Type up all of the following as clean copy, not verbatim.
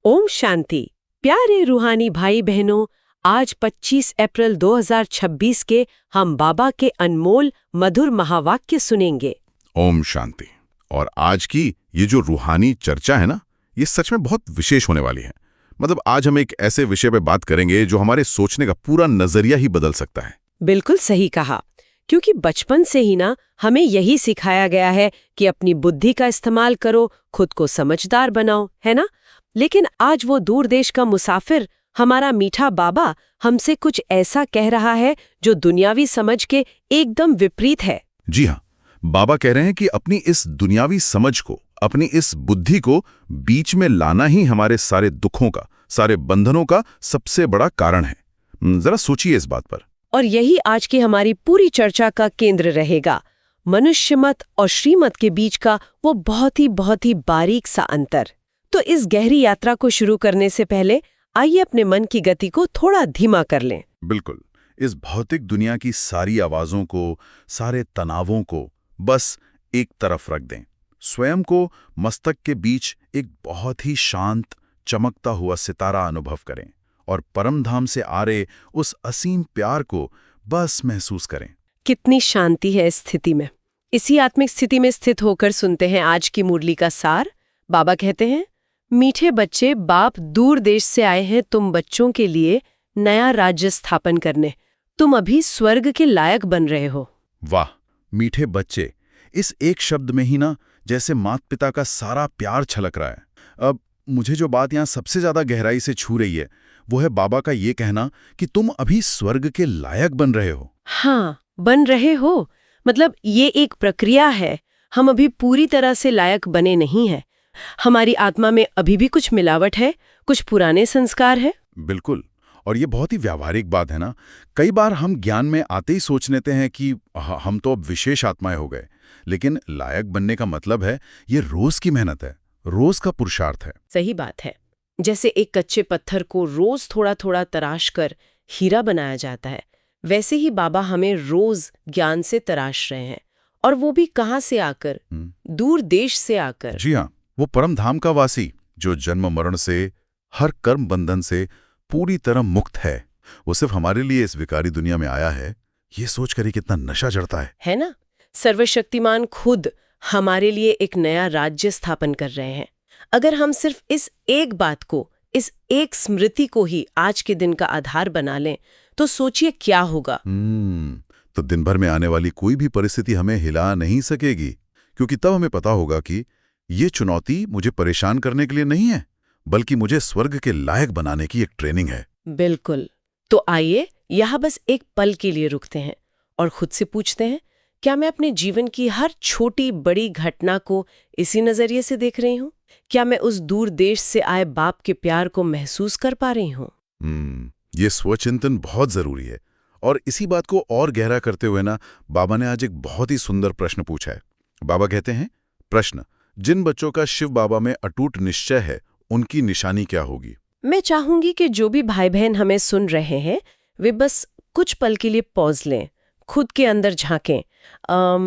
ओम शांति। प्यारे रूहानी भाई बहनों, आज 25 अप्रैल 2026 के हम बाबा के अनमोल मधुर महावाक्य सुनेंगे। ओम शांति। और आज की ये जो रूहानी चर्चा है ना, ये सच में बहुत विशेष होने वाली है। मतलब आज हम एक ऐसे विषय पे बात करेंगे जो हमारे सोचने का पूरा नजरिया ही बदल सकता है। बिल्कुल सही कहा, क्योंकि बचपन से ही ना हमें यही सिखाया गया है कि अपनी बुद्धि का इस्तेमाल करो, खुद को समझदार बनाओ, है ना। लेकिन आज वो दूर देश का मुसाफिर, हमारा मीठा बाबा, हमसे कुछ ऐसा कह रहा है जो दुनियावी समझ के एकदम विपरीत है। जी हाँ, बाबा कह रहे हैं कि अपनी इस दुनियावी समझ को, अपनी इस बुद्धि को बीच में लाना ही हमारे सारे दुखों का, सारे बंधनों का सबसे बड़ा कारण है। जरा सोचिए इस बात पर। और यही आज की हमारी पूरी चर्चा का केंद्र रहेगा। मनुष्य मत और श्रीमत के बीच का वो बहुत ही बारीक सा अंतर। तो इस गहरी यात्रा को शुरू करने से पहले आइए अपने मन की गति को थोड़ा धीमा कर लें। बिल्कुल, इस भौतिक दुनिया की सारी आवाजों को, सारे तनावों को बस एक तरफ रख दें। स्वयं को मस्तक के बीच एक बहुत ही शांत, चमकता हुआ सितारा अनुभव करें और परमधाम से आ रहे उस असीम प्यार को बस महसूस करें। कितनी शांति है इस स्थिति में। इसी आत्मिक स्थिति में स्थित होकर सुनते हैं आज की मुरली का सार। बाबा कहते हैं, मीठे बच्चे, बाप दूर देश से आए हैं तुम बच्चों के लिए नया राज्य स्थापन करने। तुम अभी स्वर्ग के लायक बन रहे हो। वाह, मीठे बच्चे, इस एक शब्द में ही ना जैसे माता पिता का सारा प्यार छलक रहा है। अब मुझे जो बात यहाँ सबसे ज्यादा गहराई से छू रही है, वो है बाबा का ये कहना कि तुम अभी स्वर्ग के लायक बन रहे हो। हाँ, बन रहे हो। मतलब ये एक प्रक्रिया है। हम अभी पूरी तरह से लायक बने नहीं हैं। हमारी आत्मा में अभी भी कुछ मिलावट है, कुछ पुराने संस्कार है। बिल्कुल, और ये बहुत ही व्यावहारिक बात है ना। कई बार हम ज्ञान में आते ही सोच लेते हैं कि हम तो अब विशेष आत्माएं हो गए, लेकिन लायक बनने का मतलब है ये रोज की मेहनत है, रोज का पुरुषार्थ है। सही बात है। जैसे एक कच्चे पत्थर को रोज थोड़ा थोड़ा तराश कर हीरा बनाया जाता है, वैसे ही बाबा हमें रोज ज्ञान से तराश रहे हैं। और वो भी कहाँ से आकर? दूर देश से आकर। जी हाँ, वो परम धाम का वासी जो जन्म मरण से, हर कर्म बंधन से पूरी तरह मुक्त है, वो सिर्फ हमारे लिए इस विकारी दुनिया में आया है। ये सोचकर ही कितना नशा चढ़ता है ना। सर्वशक्तिमान खुद हमारे लिए एक नया राज्य स्थापन कर रहे हैं। अगर हम सिर्फ इस एक बात को, इस एक स्मृति को ही आज के दिन का आधार बना लें, तो सोचिए क्या होगा। तो दिन भर में आने वाली कोई भी परिस्थिति हमें हिला नहीं सकेगी, क्योंकि तब हमें पता होगा कि ये चुनौती मुझे परेशान करने के लिए नहीं है, बल्कि मुझे स्वर्ग के लायक बनाने की एक ट्रेनिंग है। बिल्कुल। तो आइए यहाँ बस एक पल के लिए रुकते हैं और खुद से पूछते हैं, क्या मैं अपने जीवन की हर छोटी बड़ी घटना को इसी नजरिए से देख रही हूँ? क्या मैं उस दूर देश से आए बाप के प्यार को महसूस कर पा रही हूँ? ये स्वचिंतन बहुत जरूरी है। और इसी बात को और गहरा करते हुए ना, बाबा ने आज एक बहुत ही सुंदर प्रश्न पूछा है। बाबा कहते हैं, प्रश्न, जिन बच्चों का शिव बाबा में अटूट निश्चय है, उनकी निशानी क्या होगी? मैं चाहूंगी कि जो भी भाई बहन हमें सुन रहे हैं, वे बस कुछ पल के लिए पॉज लें, खुद के अंदर झांकें।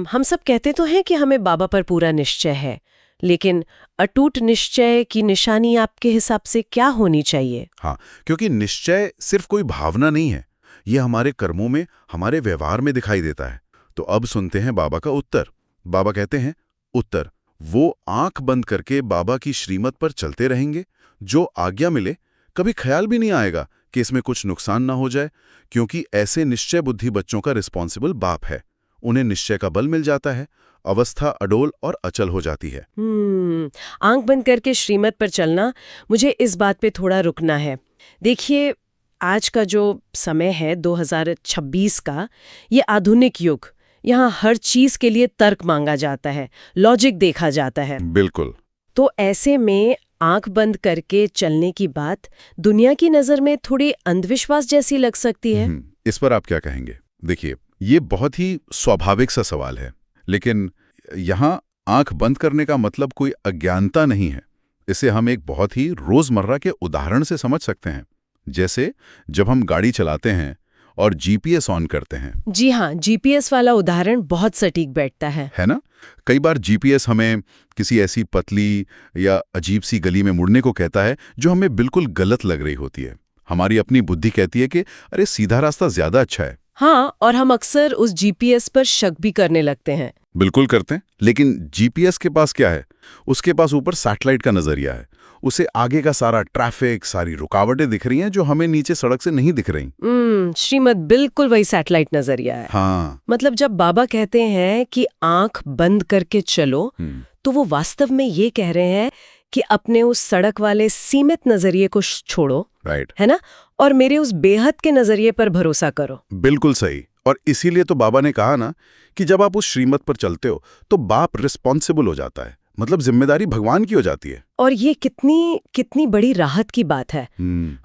हम सब कहते तो हैं कि हमें बाबा पर पूरा निश्चय है, लेकिन अटूट निश्चय की निशानी आपके हिसाब से क्या होनी चाहिए? हाँ, क्योंकि निश्चय सिर्फ कोई भावना नहीं है, ये हमारे कर्मों में, हमारे व्यवहार में दिखाई देता है। तो अब सुनते हैं बाबा का उत्तर। बाबा कहते हैं, उत्तर, वो आंख बंद करके बाबा की श्रीमत पर चलते रहेंगे। जो आज्ञा मिले, कभी ख्याल भी नहीं आएगा कि इसमें कुछ नुकसान ना हो जाए, क्योंकि ऐसे निश्चय बुद्धि बच्चों का रिस्पॉन्सिबल बाप है। उन्हें निश्चय का बल मिल जाता है, अवस्था अडोल और अचल हो जाती है। आंख बंद करके श्रीमत पर चलना, मुझे इस बात पे थोड़ा रुकना है। देखिए, आज का जो समय है 2026 का, ये आधुनिक युग, यहाँ हर चीज के लिए तर्क मांगा जाता है, लॉजिक देखा जाता है। बिल्कुल। तो ऐसे में आंख बंद करके चलने की बात दुनिया की नजर में थोड़ी अंधविश्वास जैसी लग सकती है। इस पर आप क्या कहेंगे? देखिए, ये बहुत ही स्वाभाविक सा सवाल है, लेकिन यहाँ आंख बंद करने का मतलब कोई अज्ञानता नहीं है। इसे हम एक बहुत ही रोजमर्रा के उदाहरण से समझ सकते हैं। जैसे जब हम गाड़ी चलाते हैं और जीपीएस ऑन करते हैं, जी हाँ, जीपीएस वाला उदाहरण बहुत सटीक बैठता है ना? कई बार जीपीएस हमें किसी ऐसी पतली या अजीब सी गली में मुड़ने को कहता है जो हमें बिल्कुल गलत लग रही होती है। हमारी अपनी बुद्धि कहती है कि अरे सीधा रास्ता ज्यादा अच्छा है। हाँ, और हम अक्सर उस जीपीएस पर शक भी करने लगते हैं। बिल्कुल करते हैं, लेकिन जीपीएस के पास क्या है? उसके पास ऊपर सैटेलाइट का नजरिया है। उसे आगे का सारा ट्रैफिक, सारी रुकावटें दिख रही हैं जो हमें नीचे सड़क से नहीं दिख रही। श्रीमत बिल्कुल वही सैटेलाइट नजरिया है। हाँ, मतलब जब बाबा कहते हैं कि आंख बंद करके चलो, तो वो वास्तव में ये कह रहे हैं कि अपने उस सड़क वाले सीमित नजरिए को छोड़ो, राइट, है ना, और मेरे उस बेहद के नजरिए पर भरोसा करो। बिल्कुल सही। और इसीलिए तो बाबा ने कहा ना कि जब आप उस श्रीमत पर चलते हो तो बाप रिस्पॉन्सिबल हो जाता है, मतलब जिम्मेदारी भगवान की हो जाती है। और ये कितनी बड़ी राहत की बात है।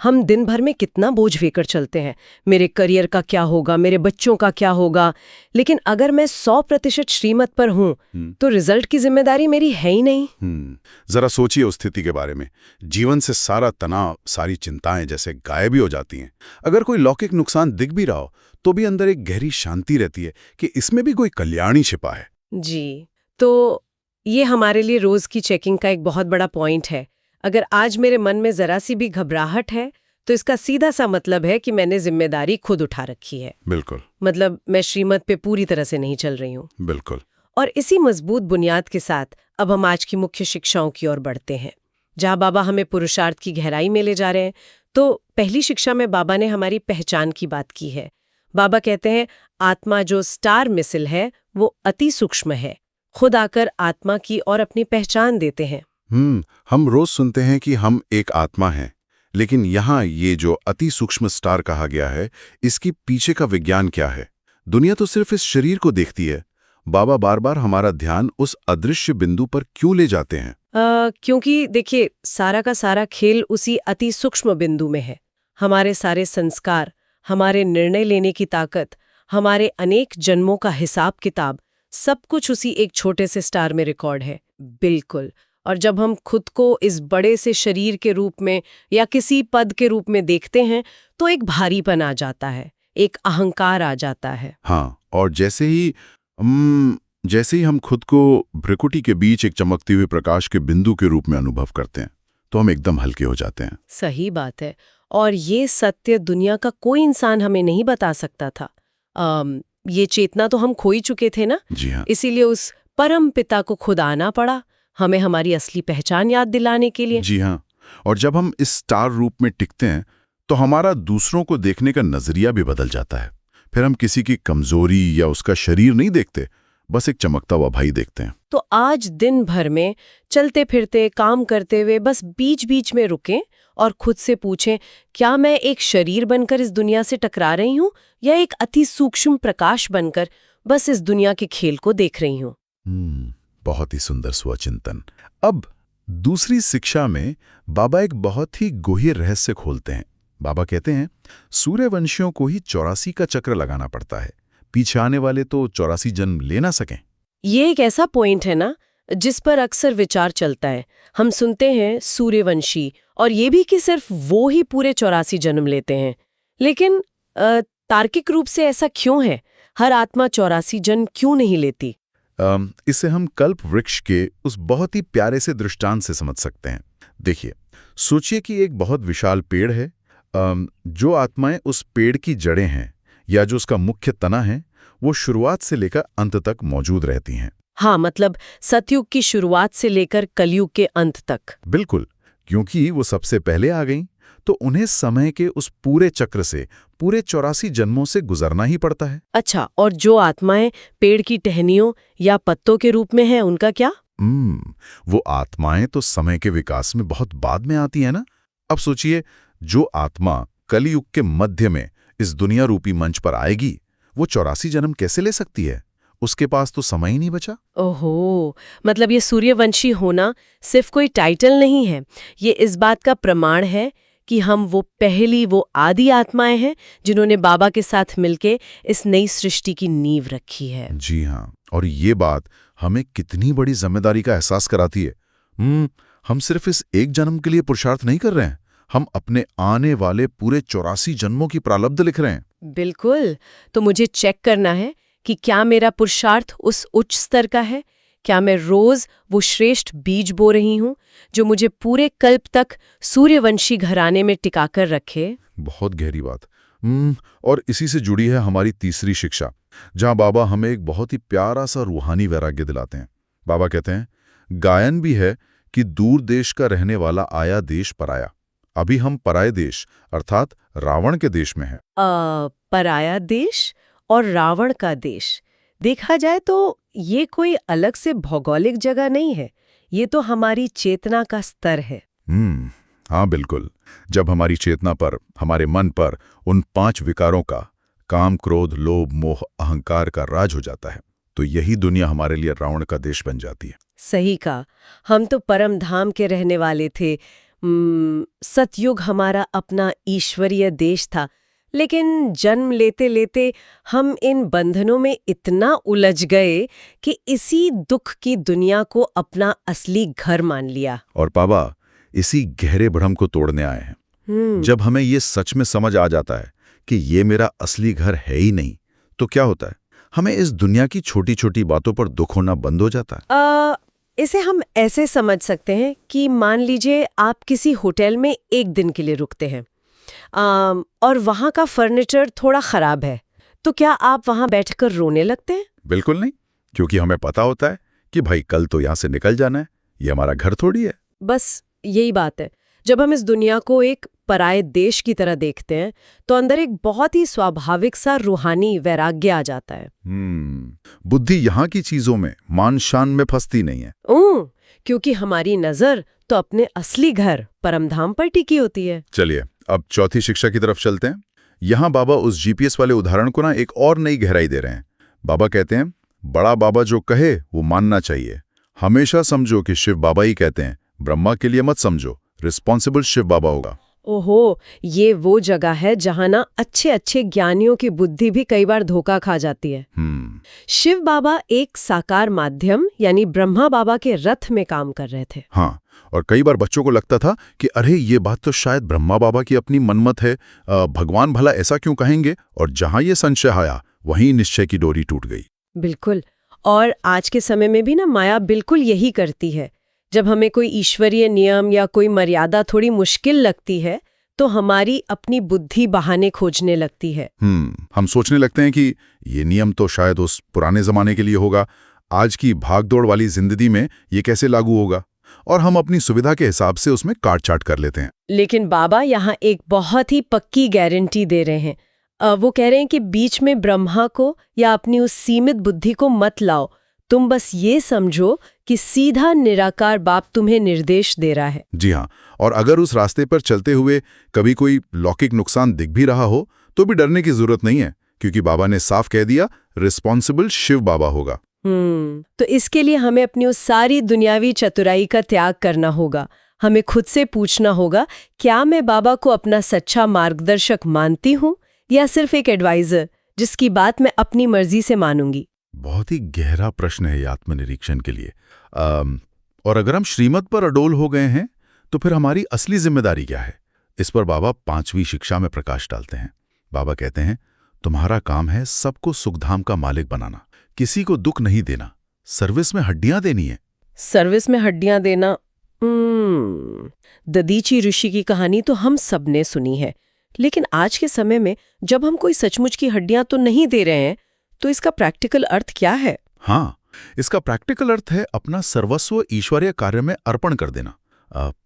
हम दिन भर में कितना बोझ लेकर चलते हैं, मेरे करियर का क्या होगा, मेरे बच्चों का क्या होगा, लेकिन अगर मैं 100% श्रीमत पर हूं तो रिजल्ट की जिम्मेदारी मेरी है ही नहीं। जरा सोचिए उस स्थिति के बारे में। जीवन से सारा तनाव, सारी चिंताएं जैसे गायब ही हो जाती हैं। अगर कोई लौकिक नुकसान दिख भी रहा हो तो भी अंदर एक गहरी शांति रहती है कि इसमें भी कोई कल्याण ही छिपा है। जी, तो ये हमारे लिए रोज की चेकिंग का एक बहुत बड़ा पॉइंट है। अगर आज मेरे मन में जरा सी भी घबराहट है तो इसका सीधा सा मतलब है कि मैंने जिम्मेदारी खुद उठा रखी है। बिल्कुल, मतलब मैं श्रीमत पे पूरी तरह से नहीं चल रही हूँ। बिल्कुल। और इसी मजबूत बुनियाद के साथ अब हम आज की मुख्य शिक्षाओं की ओर बढ़ते हैं, जहाँ बाबा हमें पुरुषार्थ की गहराई में ले जा रहे हैं। तो पहली शिक्षा में बाबा ने हमारी पहचान की बात की है। बाबा कहते हैं, आत्मा जो स्टार मिसाइल है वो अति सूक्ष्म है। खुद आकर आत्मा की और अपनी पहचान देते हैं। हम रोज सुनते हैं कि हम एक आत्मा हैं, लेकिन यहाँ ये जो अति सूक्ष्म स्टार कहा गया है, इसकी पीछे का विज्ञान क्या है? दुनिया तो सिर्फ इस शरीर को देखती है। बाबा बार बार हमारा ध्यान उस अदृश्य बिंदु पर क्यों ले जाते हैं? क्योंकि देखिए, सारा का सारा खेल उसी अति सूक्ष्म बिंदु में है। हमारे सारे संस्कार, हमारे निर्णय लेने की ताकत, हमारे अनेक जन्मों का हिसाब किताब, सब कुछ उसी एक छोटे से स्टार में रिकॉर्ड है। बिल्कुल। और जब हम खुद को इस बड़े से शरीर के रूप में या किसी पद के रूप में देखते हैं तो एक भारीपन आ जाता है, एक अहंकार आ जाता है। हाँ, और जैसे ही हम खुद को भ्रिकुटी के बीच एक चमकते हुए प्रकाश के बिंदु के रूप में अनुभव करते हैं तो हम एकदम हल्के हो जाते हैं। सही बात है। और ये सत्य दुनिया का कोई इंसान हमें नहीं बता सकता था। ये चेतना तो हम खो ही चुके थे ना। जी हाँ। इसीलिए उस परम पिता को खुद आना पड़ा हमें हमारी असली पहचान याद दिलाने के लिए। जी हाँ। और जब हम इस स्टार रूप में टिकते हैं तो हमारा दूसरों को देखने का नजरिया भी बदल जाता है। फिर हम किसी की कमजोरी या उसका शरीर नहीं देखते, बस एक चमकता हुआ भाई देखते हैं। तो आज दिन भर में चलते फिरते काम करते हुए बस बीच बीच में रुकें और खुद से पूछें, क्या मैं एक शरीर बनकर इस दुनिया से टकरा रही हूँ या एक अति सूक्ष्म प्रकाश बनकर बस इस दुनिया के खेल को देख रही हूँ? बहुत ही सुंदर स्वचिंतन। अब दूसरी शिक्षा में बाबा एक बहुत ही गूढ़ रहस्य खोलते हैं। बाबा कहते हैं, सूर्यवंशियों को ही 84 का चक्र लगाना पड़ता है, पीछे आने वाले तो 84 जन्म ले ना सकें। ये एक ऐसा पॉइंट है ना जिस पर अक्सर विचार चलता है। हम सुनते हैं सूर्यवंशी, और ये भी कि सिर्फ वो ही पूरे 84 जन्म लेते हैं। लेकिन तार्किक रूप से ऐसा क्यों है? हर आत्मा 84 जन्म क्यों नहीं लेती? इसे हम कल्प वृक्ष के उस बहुत ही प्यारे से दृष्टांत से समझ सकते हैं। देखिए, सोचिए कि एक बहुत विशाल पेड़ है। जो आत्माएं उस पेड़ की जड़ें हैं या जो उसका मुख्य तना है, वो शुरुआत से लेकर अंत तक मौजूद रहती हैं। हाँ, मतलब सतयुग की शुरुआत से लेकर कलयुग के अंत तक। बिल्कुल, क्योंकि वो सबसे पहले आ गईं, तो उन्हें समय के उस पूरे चक्र से पूरे 84 जन्मों से गुजरना ही पड़ता है। अच्छा, और जो आत्माएं पेड़ की टहनियों या पत्तों के रूप में हैं, उनका क्या? वो आत्माएं तो समय के विकास में बहुत बाद में आती है ना। अब सोचिए, जो आत्मा कलयुग के मध्य में इस दुनिया रूपी मंच पर आएगी, वो 84 जन्म कैसे ले सकती है? उसके पास तो समय ही नहीं बचा। ओहो, मतलब ये सूर्यवंशी होना सिर्फ कोई टाइटल नहीं है, ये इस बात का प्रमाण है कि हम वो आदि आत्माएं हैं जिन्होंने बाबा के साथ मिलके इस नई सृष्टि की नींव रखी है। जी हाँ, और ये बात हमें कितनी बड़ी जिम्मेदारी का एहसास कराती है। हम सिर्फ इस एक जन्म के लिए पुरुषार्थ नहीं कर रहे हैं, हम अपने आने वाले पूरे 84 जन्मों की प्रारब्ध लिख रहे हैं। बिल्कुल। तो मुझे चेक करना है कि क्या मेरा पुरुषार्थ उस उच्च स्तर का है, क्या मैं रोज वो श्रेष्ठ बीज बो रही हूँ जो मुझे पूरे कल्प तक सूर्यवंशी घराने में टिकाकर रखे। बहुत गहरी बात। और इसी से जुड़ी है हमारी तीसरी शिक्षा, जहां बाबा हमें एक बहुत ही प्यारा सा रूहानी वैराग्य दिलाते हैं। बाबा कहते हैं, गायन भी है कि दूर देश का रहने वाला आया देश पराया। अभी हम पराये देश अर्थात रावण के देश में हैं। पराया देश और रावण का देश, देखा जाए तो ये कोई अलग से भौगोलिक जगह नहीं है, ये तो हमारी चेतना का स्तर है। हाँ बिल्कुल। जब हमारी चेतना पर, हमारे मन पर उन 5 विकारों का, काम, क्रोध, लोभ, मोह, अहंकार का राज हो जाता है, तो यही दुनिया हमारे लिए रावण का देश बन जाती है। सही कहा। हम तो परम धाम के रहने वाले थे। सतयुग हमारा अपना ईश्वरीय देश था, लेकिन जन्म लेते लेते हम इन बंधनों में इतना उलझ गए कि इसी दुख की दुनिया को अपना असली घर मान लिया। और बाबा इसी गहरे भ्रम को तोड़ने आए हैं। जब हमें ये सच में समझ आ जाता है कि ये मेरा असली घर है ही नहीं, तो क्या होता है? हमें इस दुनिया की छोटी छोटी बातों पर दुख होना बंद हो जाता है। इसे हम ऐसे समझ सकते हैं कि मान लीजिए आप किसी होटल में एक दिन के लिए रुकते हैं, और वहाँ का फर्नीचर थोड़ा खराब है, तो क्या आप वहाँ बैठकर रोने लगते हैं? बिल्कुल नहीं, क्योंकि हमें पता होता है कि भाई कल तो यहाँ से निकल जाना है, ये हमारा घर थोड़ी है। बस यही बात है। जब हम इस दुनिया को एक पराये देश की तरह देखते हैं, तो अंदर एक बहुत ही स्वाभाविक सा रूहानी वैराग्य आ जाता है। बुद्धि यहाँ की चीजों में, मान शान में फंसती नहीं है। क्योंकि हमारी नजर तो अपने असली घर परमधाम पर टिकी होती है। चलिए अब चौथी शिक्षा की तरफ चलते हैं। यहाँ बाबा उस जीपीएस वाले उदाहरण को एक और नई गहराई दे रहे हैं। बाबा कहते हैं, बड़ा बाबा जो कहे वो मानना चाहिए। हमेशा समझो कि शिव बाबा ही कहते हैं, ब्रह्मा के लिए मत समझो, रिस्पॉन्सिबल शिव बाबा होगा। ओहो, ये वो जगह है जहां ना अच्छे अच्छे ज्ञानियों की बुद्धि भी कई बार धोखा खा जाती है। शिव बाबा एक साकार माध्यम यानी ब्रह्मा बाबा के रथ में काम कर रहे थे। हाँ, और कई बार बच्चों को लगता था कि अरे ये बात तो शायद ब्रह्मा बाबा की अपनी मनमत है, भगवान भला ऐसा क्यों कहेंगे, और जहां ये संशय आया वहीं निश्चय की डोरी टूट गई। बिल्कुल। और आज के समय में भी ना माया बिल्कुल यही करती है। जब हमें कोई ईश्वरीय नियम या कोई मर्यादा थोड़ी मुश्किल लगती है, तो हमारी अपनी बुद्धि बहाने खोजने लगती है। हम सोचने लगते हैं कि ये नियम तो शायद उस पुराने जमाने के लिए होगा, आज की भागदौड़ वाली जिंदगी में ये कैसे लागू होगा, और हम अपनी सुविधा के हिसाब से उसमें काट छाट कर लेते हैं। लेकिन बाबा यहाँ एक बहुत ही पक्की गारंटी दे रहे हैं। वो कह रहे हैं कि बीच में ब्रह्मा को या अपनी उस सीमित बुद्धि को मत लाओ। तुम बस ये समझो कि सीधा निराकार बाप तुम्हें निर्देश दे रहा है। जी हाँ, और अगर उस रास्ते पर चलते हुए कभी कोई लौकिक नुकसान दिख भी रहा हो, तो भी डरने की जरूरत नहीं है, क्योंकि बाबा ने साफ कह दिया, रिस्पॉन्सिबल शिव बाबा होगा। तो इसके लिए हमें अपनी उस सारी दुनियावी चतुराई का त्याग करना होगा। हमें खुद से पूछना होगा, क्या मैं बाबा को अपना सच्चा मार्गदर्शक मानती हूँ, या सिर्फ एक एडवाइजर जिसकी बात मैं अपनी मर्जी से मानूंगी। बहुत ही गहरा प्रश्न है ये आत्मनिरीक्षण के लिए। और अगर हम श्रीमत पर अडोल हो गए हैं, तो फिर हमारी असली जिम्मेदारी क्या है? इस पर बाबा 5वीं शिक्षा में प्रकाश डालते हैं। बाबा कहते हैं, तुम्हारा काम है सबको सुखधाम का मालिक बनाना, किसी को दुख नहीं देना, सर्विस में हड्डियां देनी है। सर्विस में हड्डियां देना। ददीची ऋषि की कहानी तो हम सबने सुनी है, लेकिन आज के समय में जब हम कोई सचमुच की हड्डियां तो नहीं दे रहे हैं, तो इसका प्रैक्टिकल अर्थ क्या है? हाँ, इसका प्रैक्टिकल अर्थ है अपना सर्वस्व ईश्वरीय कार्य में अर्पण कर देना।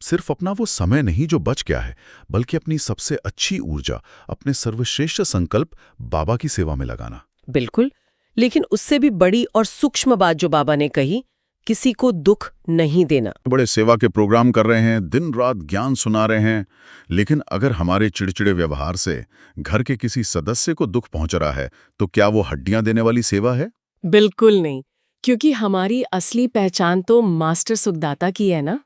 सिर्फ अपना वो समय नहीं जो बच गया है, बल्कि अपनी सबसे अच्छी ऊर्जा, अपने सर्वश्रेष्ठ संकल्प बाबा की सेवा में लगाना। बिल्कुल, लेकिन उससे भी बड़ी और सूक्ष्म बात जो बाबा ने कही, किसी को दुख नहीं देना। बड़े सेवा के प्रोग्राम कर रहे हैं, दिन रात ज्ञान सुना रहे हैं, लेकिन अगर हमारे चिड़चिड़े व्यवहार से घर के किसी सदस्य को दुख पहुंच रहा है, तो क्या वो हड्डियां देने वाली सेवा है? बिल्कुल नहीं, क्योंकि हमारी असली पहचान तो मास्टर सुखदाता की है ना।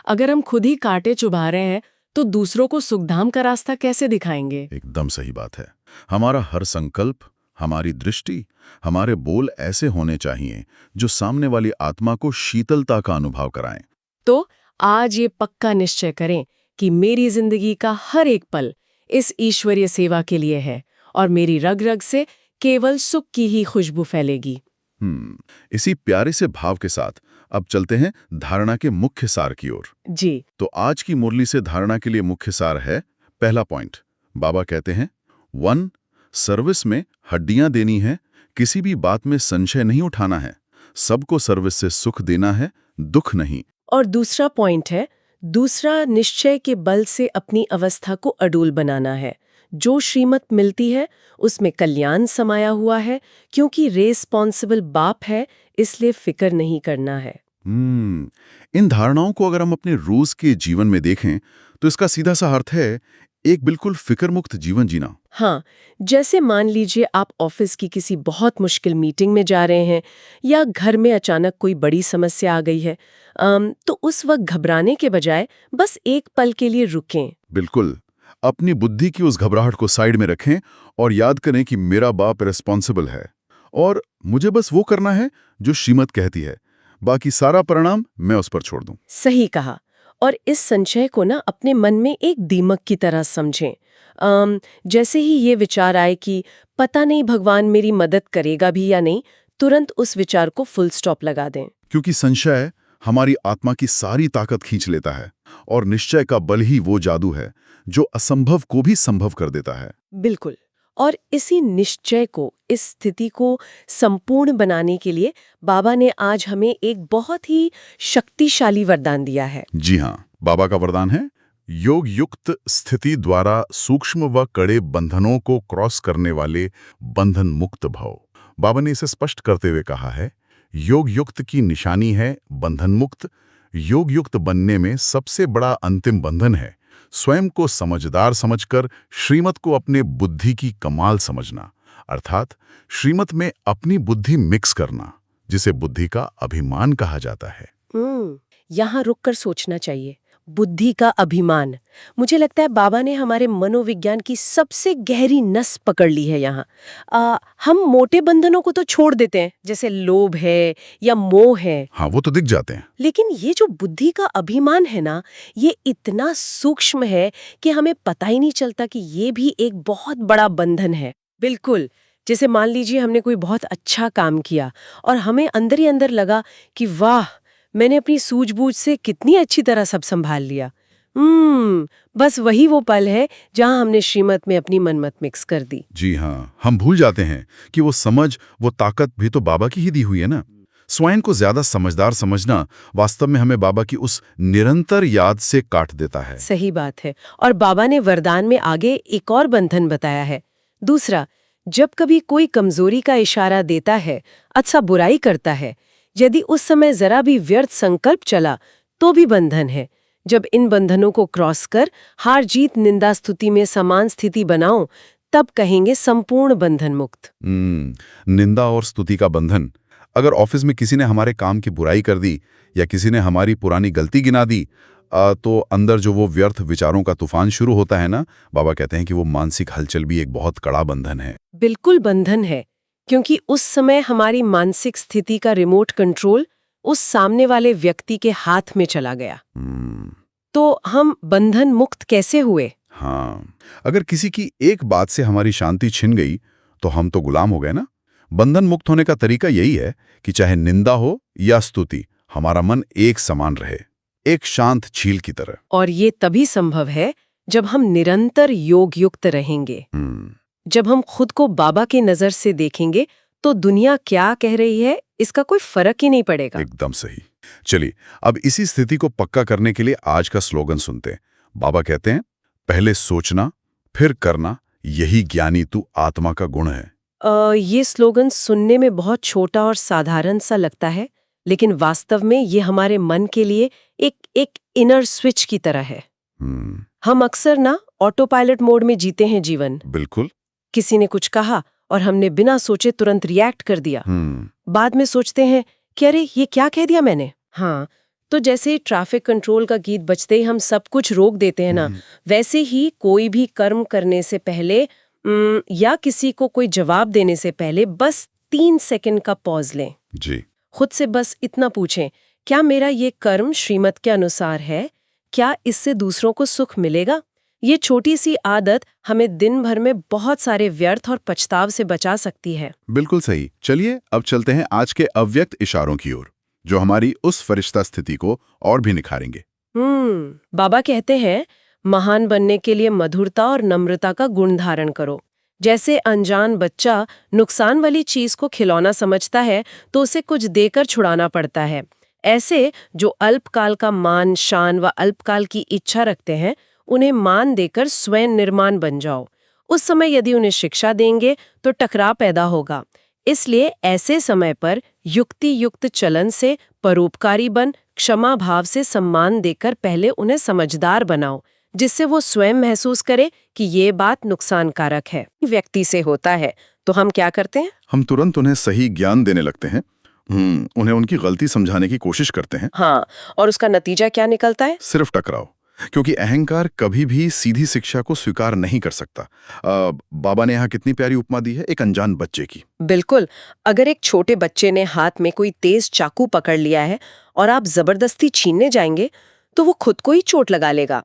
अगर हम खुद ही कांटे चुभा रहे हैं, तो दूसरों को सुखधाम का रास्ता कैसे दिखाएंगे? एकदम सही बात है। हमारा हर संकल्प, हमारी दृष्टि, हमारे बोल ऐसे होने चाहिए जो सामने वाली आत्मा को शीतलता का अनुभव कराएं। तो आज ये पक्का निश्चय करें कि मेरी जिंदगी का हर एक पल इस ईश्वरीय सेवा के लिए है, और मेरी रग रग से केवल सुख की ही खुशबू फैलेगी। इसी प्यारे से भाव के साथ अब चलते हैं धारणा के मुख्य सार की ओर। जी। तो आज की मुरली से धारणा के लिए मुख्य सार है, पहला पॉइंट, बाबा कहते हैं 1. सर्विस में हड्डियां देनी है, किसी भी बात में संशय नहीं उठाना है, सबको सर्विस से सुख देना है, दुख नहीं। और दूसरा पॉइंट है, दूसरा निश्चय के बल से अपनी अवस्था को अडूल बनाना है। जो श्रीमत मिलती है उसमें कल्याण समाया हुआ है, क्योंकि रेस्पॉन्सिबल बाप है, इसलिए फिक्र नहीं करना है। इन धारणाओं को अगर हम अपने रोज के जीवन में देखें तो इसका सीधा सा अर्थ है एक बिल्कुल फिक्रमुक्त जीवन जीना। हाँ, जैसे मान लीजिए आप ऑफिस की किसी बहुत मुश्किल मीटिंग में जा रहे हैं या घर में अचानक कोई बड़ी समस्या आ गई है, तो उस वक्त घबराने के बजाय बस एक पल के लिए रुकें। बिल्कुल, अपनी बुद्धि की उस घबराहट को साइड में रखें और याद करें कि मेरा बाप रिस्पॉन्सिबल है और मुझे बस वो करना है जो श्रीमत कहती है, बाकी सारा परिणाम मैं उस पर छोड़ दूं। सही कहा। और इस संशय को ना अपने मन में एक दीमक की तरह समझें। जैसे ही ये विचार आए कि पता नहीं भगवान मेरी मदद करेगा भी या नहीं, तुरंत उस विचार को फुल स्टॉप लगा दें। क्योंकि संशय हमारी आत्मा की सारी ताकत खींच लेता है और निश्चय का बल ही वो जादू है जो असंभव को भी संभव कर देता है। बिल्कुल। और इसी निश्चय को, इस स्थिति को संपूर्ण बनाने के लिए बाबा ने आज हमें एक बहुत ही शक्तिशाली वरदान दिया है। जी हाँ, बाबा का वरदान है योग युक्त स्थिति द्वारा सूक्ष्म व कड़े बंधनों को क्रॉस करने वाले बंधन मुक्त भव। बाबा ने इसे स्पष्ट करते हुए कहा है, योग युक्त की निशानी है बंधन मुक्त। योग युक्त बनने में सबसे बड़ा अंतिम बंधन है स्वयं को समझदार समझकर श्रीमत को अपने बुद्धि की कमाल समझना, अर्थात श्रीमत में अपनी बुद्धि मिक्स करना, जिसे बुद्धि का अभिमान कहा जाता है। यहाँ रुककर सोचना चाहिए। बुद्धि का अभिमान, मुझे लगता है बाबा ने हमारे मनोविज्ञान की सबसे गहरी नस पकड़ ली है यहाँ। हम मोटे बंधनों को तो छोड़ देते हैं, जैसे लोभ है या मोह है। हाँ, वो तो दिख जाते हैं। लेकिन ये जो बुद्धि का अभिमान है ना, ये इतना सूक्ष्म है कि हमें पता ही नहीं चलता कि ये भी एक बहुत बड़ा बंधन है। बिल्कुल, जैसे मान लीजिए हमने कोई बहुत अच्छा काम किया और हमें अंदर ही अंदर लगा कि वाह, मैंने अपनी सूझबूझ से कितनी अच्छी तरह सब संभाल लिया। बस वही वो पल है जहां हमने श्रीमत में अपनी मनमत मिक्स कर दी। जी हाँ, हम भूल जाते हैं कि वो समझ, वो ताकत भी तो बाबा की ही दी हुई है ना। स्वयं को ज्यादा समझदार समझना वास्तव में हमें बाबा की उस निरंतर याद से काट देता है। सही बात है। और बाबा ने वरदान में आगे एक और बंधन बताया है। दूसरा, जब कभी कोई कमजोरी का इशारा देता है, अच्छा बुराई करता है, यदि उस समय जरा भी व्यर्थ संकल्प चला तो भी बंधन है। जब इन बंधनों को क्रॉस कर हार जीत निंदा स्तुति में समान स्थिति बनाओ, तब कहेंगे संपूर्ण बंधन मुक्त। निंदा और स्तुति का बंधन। अगर ऑफिस में किसी ने हमारे काम की बुराई कर दी या किसी ने हमारी पुरानी गलती गिना दी, तो अंदर जो वो व्यर्थ विचारों का तूफान शुरू होता है ना, बाबा कहते हैं कि वो मानसिक हलचल भी एक बहुत कड़ा बंधन है। बिल्कुल बंधन है, क्योंकि उस समय हमारी मानसिक स्थिति का रिमोट कंट्रोल उस सामने वाले व्यक्ति के हाथ में चला गया। तो हम बंधन मुक्त कैसे हुए? हाँ, अगर किसी की एक बात से हमारी शांति छिन गई तो हम तो गुलाम हो गए ना। बंधन मुक्त होने का तरीका यही है कि चाहे निंदा हो या स्तुति, हमारा मन एक समान रहे, एक शांत झील की तरह। और ये तभी संभव है जब हम निरंतर योग युक्त रहेंगे। जब हम खुद को बाबा की नजर से देखेंगे तो दुनिया क्या कह रही है इसका कोई फर्क ही नहीं पड़ेगा। एकदम सही। चलिए, अब इसी स्थिति को पक्का करने के लिए आज का स्लोगन सुनते हैं। बाबा कहते हैं, पहले सोचना फिर करना, यही ज्ञानी तू आत्मा का गुण है। ये स्लोगन सुनने में बहुत छोटा और साधारण सा लगता है, लेकिन वास्तव में ये हमारे मन के लिए एक इनर स्विच की तरह है। हम अक्सर ना ऑटो पायलट मोड में जीते हैं जीवन। बिल्कुल। किसी ने कुछ कहा और हमने बिना सोचे तुरंत रिएक्ट कर दिया। बाद में सोचते हैं कि अरे ये क्या कह दिया मैंने। हाँ, तो जैसे ट्रैफिक कंट्रोल का गीत बजते ही हम सब कुछ रोक देते हैं ना, वैसे ही कोई भी कर्म करने से पहले या किसी को कोई जवाब देने से पहले बस 3 सेकंड का पॉज लें। जी। खुद से बस इतना पूछें, क्या मेरा ये कर्म श्रीमत के अनुसार है? क्या इससे दूसरों को सुख मिलेगा ये छोटी सी आदत हमें दिन भर में बहुत सारे व्यर्थ और पछताव से बचा सकती है। बिल्कुल सही। चलिए अब चलते हैं आज के अव्यक्त इशारों की ओर, जो हमारी उस फरिश्ता स्थिति को और भी निखारेंगे। बाबा कहते हैं, महान बनने के लिए मधुरता और नम्रता का गुण धारण करो। जैसे अनजान बच्चा नुकसान वाली चीज को खिलौना समझता है तो उसे कुछ देकर छुड़ाना पड़ता है। ऐसे जो अल्पकाल का मान, शान व अल्पकाल की इच्छा रखते हैं, उन्हें मान देकर स्वयं निर्माण बन जाओ। उस समय यदि उन्हें शिक्षा देंगे तो टकराव पैदा होगा। इसलिए ऐसे समय पर युक्ति युक्त चलन से परोपकारी बन, क्षमा भाव से सम्मान देकर पहले उन्हें समझदार बनाओ, जिससे वो स्वयं महसूस करे कि ये बात नुकसानकारक है। व्यक्ति से होता है तो हम क्या करते हैं? हम तुरंत उन्हें सही ज्ञान देने लगते हैं। उन्हें उनकी गलती समझाने की कोशिश करते हैं। हाँ, और उसका नतीजा क्या निकलता है? सिर्फ टकराव, क्योंकि अहंकार कभी भी सीधी शिक्षा को स्वीकार नहीं कर सकता। बाबा ने यहाँ कितनी प्यारी उपमा दी है, एक अनजान बच्चे की। बिल्कुल। अगर एक छोटे बच्चे ने हाथ में कोई तेज चाकू पकड़ लिया है और आप जबरदस्ती छीनने जाएंगे तो वो खुद को ही चोट लगा लेगा।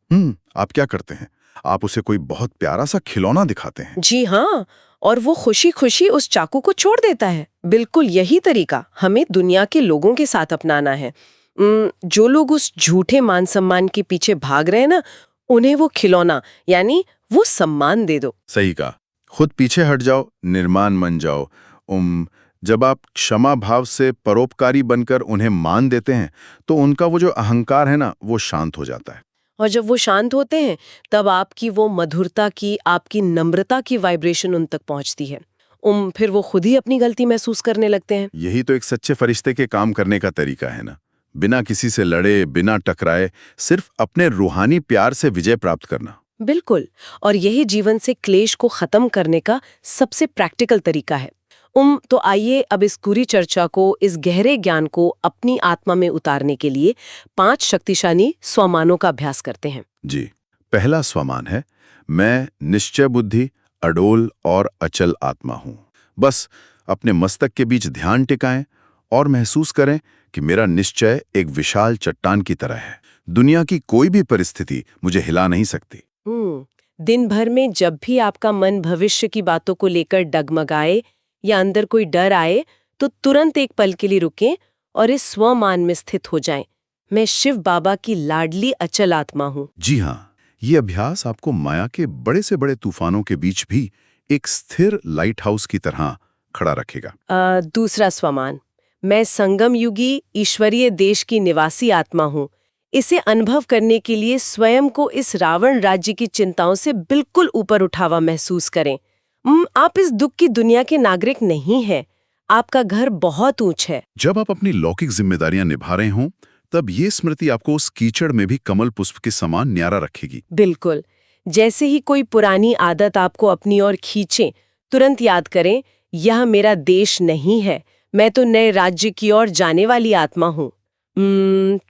आप क्या करते हैं? आप उसे कोई बहुत प्यारा सा खिलौना दिखाते हैं। जी हाँ, और वो खुशी खुशी उस चाकू को छोड़ देता है। बिल्कुल यही तरीका हमें दुनिया के लोगों के साथ अपनाना है। जो लोग उस झूठे मान सम्मान के पीछे भाग रहे हैं ना, उन्हें वो खिलौना यानी वो सम्मान दे दो। सही कहा। खुद पीछे हट जाओ, निर्माण बन जाओ। जब आप क्षमा भाव से परोपकारी बनकर उन्हें मान देते हैं तो उनका वो जो अहंकार है ना, वो शांत हो जाता है। और जब वो शांत होते हैं तब आपकी वो मधुरता की, आपकी नम्रता की वाइब्रेशन उन तक पहुंचती है। फिर वो खुद ही अपनी गलती महसूस करने लगते हैं। यही तो एक सच्चे फरिश्ते के काम करने का तरीका है ना। बिना किसी से लड़े, बिना टकराए, सिर्फ अपने रूहानी प्यार से विजय प्राप्त करना। बिल्कुल, और यही जीवन से क्लेश को खत्म करने का सबसे प्रैक्टिकल तरीका है। तो आइए अब इस पूरी चर्चा को, इस गहरे ज्ञान को अपनी आत्मा में उतारने के लिए 5 शक्तिशाली स्वमानों का अभ्यास करते हैं। जी, पहला स्वमान है, मैं निश्चय बुद्धि, अडोल और अचल आत्मा हूं। बस अपने मस्तक के बीच ध्यान टिकाएं और महसूस करें कि मेरा निश्चय एक विशाल चट्टान की तरह है। दुनिया की कोई भी परिस्थिति मुझे हिला नहीं सकती। दिन भर में जब भी आपका मन भविष्य की बातों को लेकर डगमगाए या अंदर कोई डर आए तो तुरंत एक पल के लिए रुकें और इस स्वमान में स्थित हो जाएं। मैं शिव बाबा की लाडली अचल आत्मा हूँ। जी हाँ, ये अभ्यास आपको माया के बड़े से बड़े तूफानों के बीच भी एक स्थिर लाइट हाउस की तरह खड़ा रखेगा। दूसरा स्वमान, मैं संगम युगी ईश्वरीय देश की निवासी आत्मा हूँ। इसे अनुभव करने के लिए स्वयं को इस रावण राज्य की चिंताओं से बिल्कुल ऊपर उठावा महसूस करें। आप इस दुख की दुनिया के नागरिक नहीं हैं। आपका घर बहुत ऊंच है। जब आप अपनी लौकिक जिम्मेदारियां निभा रहे हों, तब ये स्मृति आपको उस कीचड़ में भी कमल पुष्प के समान न्यारा रखेगी। बिल्कुल। जैसे ही कोई पुरानी आदत आपको अपनी ओर खींचे, तुरंत याद करें, यह मेरा देश नहीं है, मैं तो नए राज्य की ओर जाने वाली आत्मा हूँ।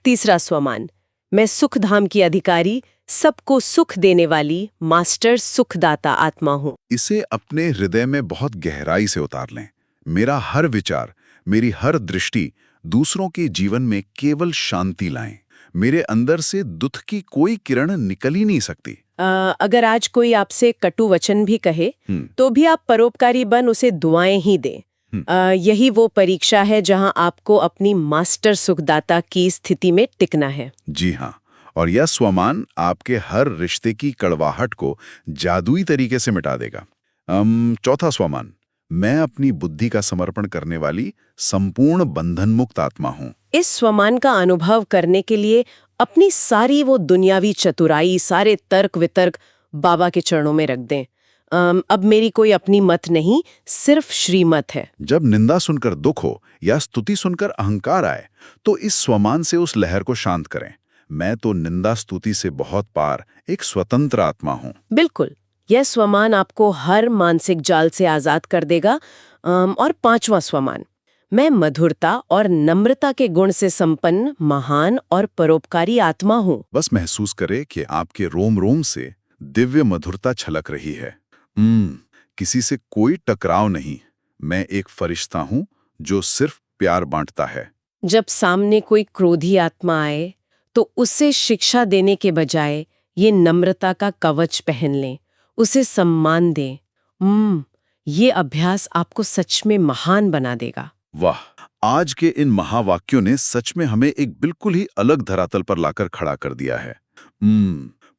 तीसरा स्वमान, मैं सुखधाम की अधिकारी, सबको सुख देने वाली मास्टर सुखदाता आत्मा हूँ। इसे अपने हृदय में बहुत गहराई से उतार लें। मेरा हर विचार, मेरी हर दृष्टि दूसरों के जीवन में केवल शांति लाएं। मेरे अंदर से दुख की कोई किरण निकल ही नहीं सकती। अगर आज कोई आपसे कटु वचन भी कहे तो भी आप परोपकारी बन उसे दुआएं ही दें। यही वो परीक्षा है जहां आपको अपनी मास्टर सुखदाता की स्थिति में टिकना है। जी हाँ, और यह स्वमान आपके हर रिश्ते की कड़वाहट को जादुई तरीके से मिटा देगा। चौथा स्वमान, मैं अपनी बुद्धि का समर्पण करने वाली संपूर्ण बंधन मुक्त आत्मा हूँ। इस स्वमान का अनुभव करने के लिए अपनी सारी वो दुनियावी चतुराई, सारे तर्क वितर्क बाबा के चरणों में रख दें। अब मेरी कोई अपनी मत नहीं, सिर्फ श्रीमत है। जब निंदा सुनकर दुख हो या स्तुति सुनकर अहंकार आए तो इस स्वमान से उस लहर को शांत करें। मैं तो निंदा स्तुति से बहुत पार एक स्वतंत्र आत्मा हूँ। बिल्कुल, यह स्वमान आपको हर मानसिक जाल से आजाद कर देगा। और पांचवा स्वमान, मैं मधुरता और नम्रता के गुण से संपन्न महान और परोपकारी आत्मा हूँ। बस महसूस करें कि आपके रोम रोम से दिव्य मधुरता छलक रही है। किसी से कोई टकराव नहीं। मैं एक फरिश्ता हूँ जो सिर्फ प्यार बांटता है। जब सामने कोई क्रोधी आत्मा आए तो उसे शिक्षा देने के बजाय ये नम्रता का कवच पहन लें, उसे सम्मान दें। ये अभ्यास आपको सच में महान बना देगा। वाह, आज के इन महावाक्यों ने सच में हमें एक बिल्कुल ही अलग धरातल पर लाकर खड़ा कर दिया है।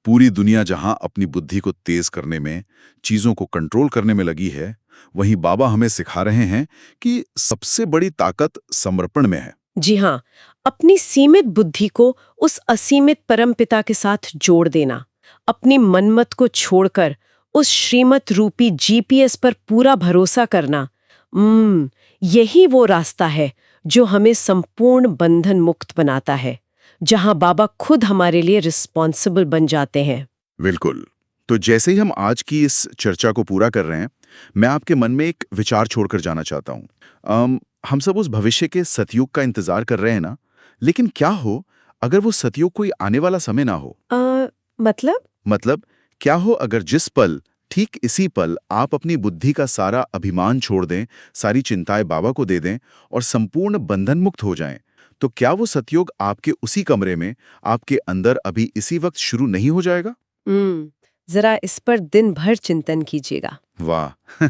पूरी दुनिया जहां अपनी बुद्धि को तेज करने में, चीजों को कंट्रोल करने में लगी है, वहीं बाबा हमें सिखा रहे हैं कि सबसे बड़ी ताकत समर्पण में है। जी हाँ, अपनी सीमित बुद्धि को उस असीमित परमपिता के साथ जोड़ देना, अपनी मनमत को छोड़कर उस श्रीमत रूपी जीपीएस पर पूरा भरोसा करना, यही वो रास्ता है जो हमें संपूर्ण बंधन मुक्त बनाता है, जहां बाबा खुद हमारे लिए रिस्पॉन्सिबल बन जाते हैं। बिल्कुल। तो जैसे ही हम आज की इस चर्चा को पूरा कर रहे हैं, मैं आपके मन में एक विचार छोड़कर जाना चाहता हूं। हम सब उस भविष्य के सतयुग का इंतजार कर रहे हैं ना, लेकिन क्या हो अगर वो सतयुग कोई आने वाला समय ना हो? मतलब क्या हो अगर जिस पल, ठीक इसी पल आप अपनी बुद्धि का सारा अभिमान छोड़ दें, सारी चिंताएं बाबा को दे दें और संपूर्ण बंधन मुक्त हो जाएं, तो क्या वो सतयुग आपके उसी कमरे में, आपके अंदर अभी इसी वक्त शुरू नहीं हो जाएगा? जरा इस पर दिन भर चिंतन कीजिएगा। वाह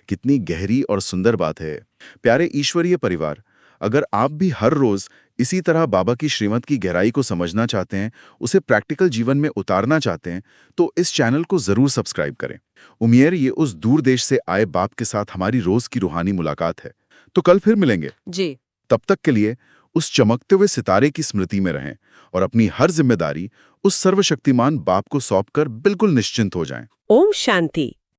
कितनी गहरी और सुंदर बात है। प्यारे ईश्वरीय परिवार, अगर आप भी हर रोज इसी तरह बाबा की श्रीमत की गहराई को समझना चाहते हैं, उसे प्रैक्टिकल जीवन में उतारना चाहते हैं, तो इस चैनल को जरूर सब्सक्राइब करें। उम्मीद ये उस दूर देश से आए बाप के साथ हमारी रोज की रूहानी मुलाकात है। तो कल फिर मिलेंगे जी। तब तक के लिए उस चमकते हुए सितारे की स्मृति में रहें और अपनी हर जिम्मेदारी उस सर्वशक्तिमान बाप को सौंपकर बिल्कुल निश्चिंत हो जाएं। ओम शांति।